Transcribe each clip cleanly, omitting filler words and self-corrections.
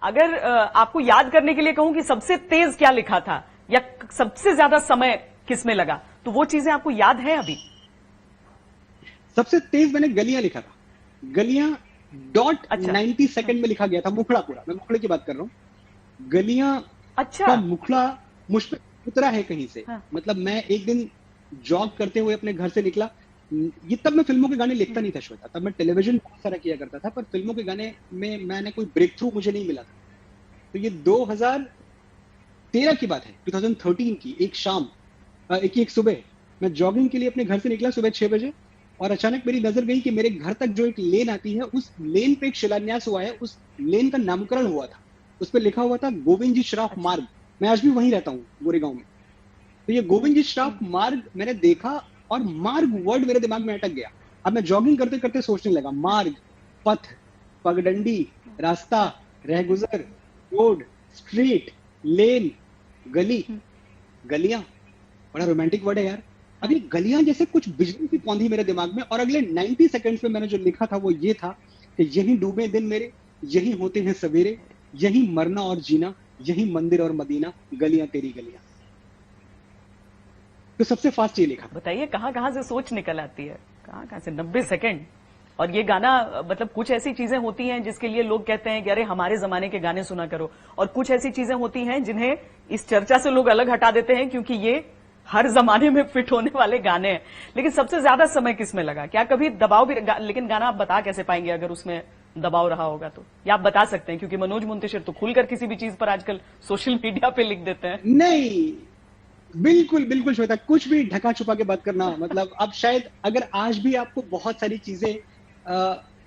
अगर आपको याद करने के लिए कहूं कि सबसे तेज क्या लिखा था या सबसे ज्यादा समय किसमें लगा, तो वो चीजें आपको याद है अभी? सबसे तेज मैंने गलियां लिखा था। गलियां डॉट अच्छा। 90 सेकंड में लिखा गया था। मुखड़ा पूरा, मैं मुखड़े की बात कर रहा हूँ। गलियां अच्छा। का मुखड़ा मुझ पे उतरा है कहीं से। हाँ। मतलब मैं एक दिन जॉब करते हुए अपने घर से निकला। ये तब मैं फिल्मों के गाने लिखता नहीं था श्वेता, तब मैं टेलीविजन बहुत सारा किया करता था, पर फिल्मों के गाने में मैंने कोई ब्रेक थ्रू मुझे नहीं मिला था। तो ये 2013 की बात है, 2013 की एक शाम, एक सुबह मैं जॉगिंग के लिए अपने घर से निकला सुबह 6 बजे, और अचानक मेरी नजर गई कि मेरे घर तक जो एक लेन आती है, उस लेन पे एक शिलान्यास हुआ है। उस लेन का नामकरण हुआ था, उस पर लिखा हुआ था गोविंद जी श्रॉफ अच्छा। मार्ग। मैं आज भी वहीं रहता हूँ, गोरेगांव में। तो ये गोविंद जी श्रॉफ मार्ग मैंने देखा, और मार्ग वर्ड मेरे दिमाग में अटक गया। अब मैं जॉगिंग करते करते सोचने लगा, मार्ग, पथ, पगडंडी, रास्ता, रहगुजर, रोड, स्ट्रीट, लेन, गली, गलियां। बड़ा रोमांटिक वर्ड है यार। अब ये गलियां जैसे कुछ बिजली की कौंधी मेरे दिमाग में, और अगले 90 सेकंड्स में मैंने जो लिखा था वो ये था कि यही डूबे दिन मेरे, यही होते हैं सवेरे, यही मरना और जीना, यही मंदिर और मदीना, गलियां तेरी गलियां। तो सबसे फास्ट ये लिखा। बताइए कहां कहां से सोच निकल आती है, कहां कहां से 90 सेकंड। और ये गाना मतलब कुछ ऐसी चीजें होती हैं जिसके लिए लोग कहते हैं कि अरे हमारे जमाने के गाने सुना करो, और कुछ ऐसी चीजें होती हैं जिन्हें इस चर्चा से लोग अलग हटा देते हैं क्योंकि ये हर जमाने में फिट होने वाले गाने हैं। लेकिन सबसे ज्यादा समय किसमें लगा? क्या कभी दबाव भी लेकिन गाना आप बता कैसे पाएंगे अगर उसमें दबाव रहा होगा तो? या आप बता सकते हैं क्योंकि मनोज मुंतशिर तो खुलकर किसी भी चीज पर आजकल सोशल मीडिया पे लिख देते हैं। नहीं, बिल्कुल बिल्कुल श्वेता, कुछ भी ढका छुपा के बात करना, मतलब अब शायद अगर आज भी आपको बहुत सारी चीजें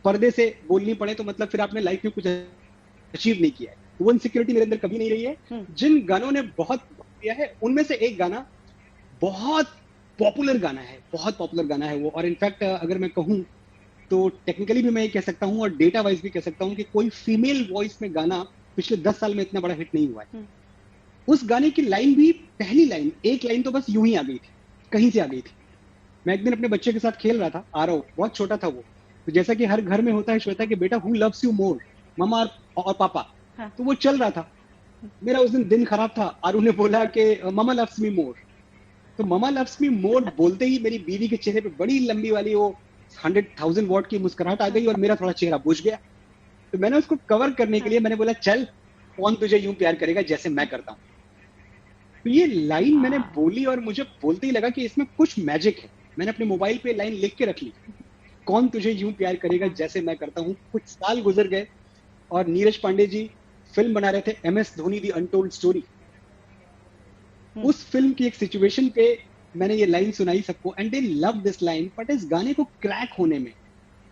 पर्दे से बोलनी पड़े, तो मतलब फिर आपने लाइफ में कुछ अचीव नहीं किया है। वो इनसिक्योरिटी मेरे अंदर कभी नहीं रही है। जिन गानों ने बहुत किया है उनमें से एक गाना बहुत पॉपुलर गाना है, बहुत पॉपुलर गाना है वो। और इनफैक्ट अगर मैं कहूं तो टेक्निकली भी मैं ये कह सकता हूं और डेटा वाइज भी कह सकता हूं कि कोई फीमेल वॉइस में गाना पिछले 10 साल में इतना बड़ा हिट नहीं हुआ है। उस गाने की लाइन भी, पहली लाइन, एक लाइन तो बस यूं ही आ गई थी, कहीं से आ गई थी। मैं एक दिन अपने बच्चे के साथ खेल रहा था, आरव, बहुत छोटा था वो। तो जैसा कि हर घर में होता है श्वेता कि बेटा who loves you more, mama और पापा। हाँ। तो वो चल रहा था। मेरा उस दिन खराब था। आरू ने बोला कि ममा लव्स मी मोर। तो ममा लव्स मी मोर बोलते ही मेरी बीवी के चेहरे पे बड़ी लंबी वाली वो 100,000 वॉट की मुस्कुराहट आ गई, और मेरा थोड़ा चेहरा बुझ गया। तो मैंने उसको कवर करने के लिए मैंने बोला, चल कौन तुझे यूं प्यार करेगा जैसे मैं करता हूं। तो ये लाइन मैंने बोली और मुझे बोलते ही लगा कि इसमें कुछ मैजिक है। मैंने अपने मोबाइल पे लाइन लिख के रख ली, कौन तुझे यूं प्यार करेगा जैसे मैं करता हूं। कुछ साल गुजर गए और नीरज पांडे जी फिल्म बना रहे थे MS Dhoni the untold story. उस फिल्म की एक सिचुएशन पे मैंने ये लाइन सुनाई सबको, and they love this line. But इस गाने को क्रैक होने में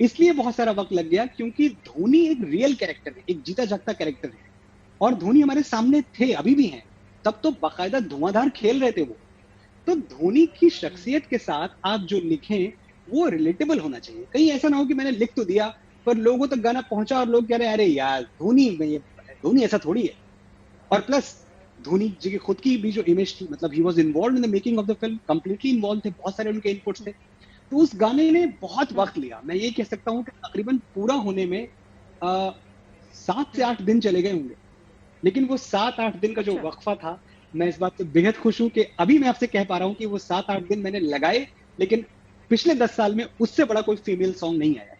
इसलिए बहुत सारा वक्त लग गया क्योंकि धोनी एक रियल कैरेक्टर है, एक जीता जागता कैरेक्टर है, और धोनी हमारे सामने थे, अभी भी हैं। तब तो बाकायदा धुआंधार खेल रहे थे वो। तो धोनी की शख्सियत के साथ आप जो लिखें वो रिलेटेबल होना चाहिए। कहीं ऐसा ना हो कि मैंने लिख तो दिया पर लोगों तक गाना पहुंचा और लोग कह रहे हैं अरे यार धोनी में ये, धोनी ऐसा थोड़ी है। और प्लस धोनी जी की खुद की भी जो इमेज थी, मतलब he was involved in the making of the film, completely involve थे, बहुत सारे उनके इनपुट्स थे। तो उस गाने ने बहुत वक्त लिया। मैं ये कह सकता हूँ कि तकरीबन पूरा होने में 7 से 8 दिन चले गए होंगे। लेकिन वो 7-8 दिन का जो वक्फा था, मैं इस बात से बेहद खुश हूं कि अभी मैं आपसे कह पा रहा हूं कि वो 7-8 दिन मैंने लगाए, लेकिन पिछले 10 साल में उससे बड़ा कोई फीमेल सॉन्ग नहीं आया।